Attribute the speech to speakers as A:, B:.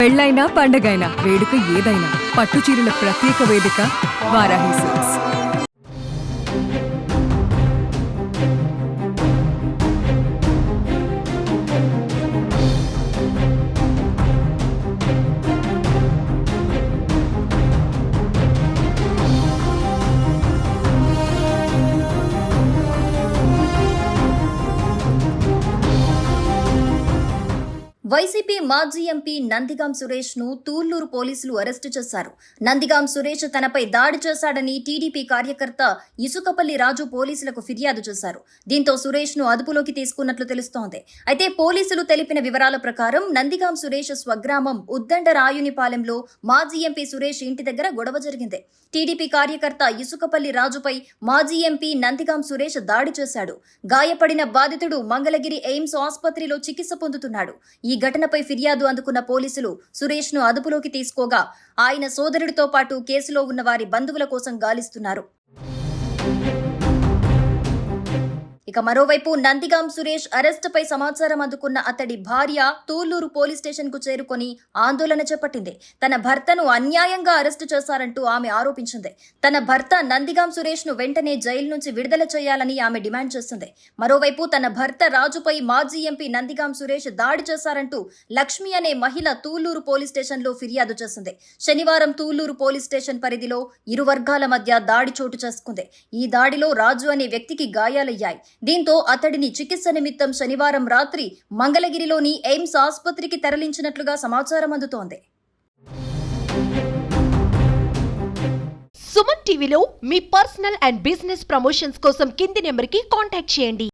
A: పెళ్ళైనా పండగైనా వేడుక ఏదైనా పట్టు చీరల ప్రత్యేక వేదిక వారాహి సిల్క్స్.
B: వైసీపీ మాజీ ఎంపీ నందిగాం సురేష్ ను తూళ్లూరు పోలీసులు అరెస్టు చేశారు. నందిగాం సురేష్ తనపై దాడి చేశాడని టీడీపీ కార్యకర్త ఇసుకపల్లి రాజు పోలీసులకు ఫిర్యాదు చేశారు. దీంతో సురేష్ ను అదుపులోకి తీసుకున్నట్లు తెలుస్తోంది. అయితే పోలీసులు తెలిపిన వివరాల ప్రకారం నందిగాం సురేష్ స్వగ్రామం ఉద్దండరాయునిపాలెంలో మాజీ ఎంపీ సురేష్ ఇంటి దగ్గర గొడవ జరిగింది. టీడీపీ కార్యకర్త ఇసుకపల్లి రాజుపై మాజీ ఎంపీ నందిగాం సురేష్ దాడి చేశాడు. గాయపడిన బాధితుడు మంగళగిరి ఎయిమ్స్ ఆసుపత్రిలో చికిత్స పొందుతున్నాడు. ఈ ఘటనపై ఫిర్యాదు అందుకున్న పోలీసులు సురేష్ ను అదుపులోకి తీసుకోగా ఆయన సోదరుడితో పాటు కేసులో ఉన్న వారి బంధువుల కోసం గాలిస్తున్నారు. ఇక మరోవైపు నందిగాం సురేష్ అరెస్టుపై సమాచారం అందుకున్న అతడి భార్య తూళ్లూరు పోలీస్ స్టేషన్ కు చేరుకొని ఆందోళన చేపట్టింది. తన భర్తను అన్యాయంగా అరెస్టు చేశారంటూ ఆమె ఆరోపించింది. తన భర్త నందిగాం సురేష్ ను వెంటనే జైలు నుంచి విడుదల చేయాలని ఆమె డిమాండ్ చేసింది. మరోవైపు తన భర్త రాజుపై మాజీ ఎంపీ నందిగాం సురేష్ దాడి చేశారంటూ లక్ష్మి అనే మహిళ తూళ్లూరు పోలీస్ స్టేషన్ లో ఫిర్యాదు చేసింది. శనివారం తూళ్లూరు పోలీస్ స్టేషన్ పరిధిలో ఇరు వర్గాల మధ్య దాడి చోటు చేసుకుంది. ఈ దాడిలో రాజు అనే వ్యక్తికి గాయాలయ్యాయి. దీంతో అతడిని చికిత్స నిమిత్తం శనివారం రాత్రి మంగళగిరిలోని ఎయిమ్స్ ఆసుపత్రికి తరలించినట్లుగా సమాచారం అందుతోంది.
C: సుమన్ టీవీలో మీ పర్సనల్ అండ్ బిజినెస్ ప్రమోషన్స్ కోసం కింది నెంబర్కి కాంటాక్ట్ చేయండి.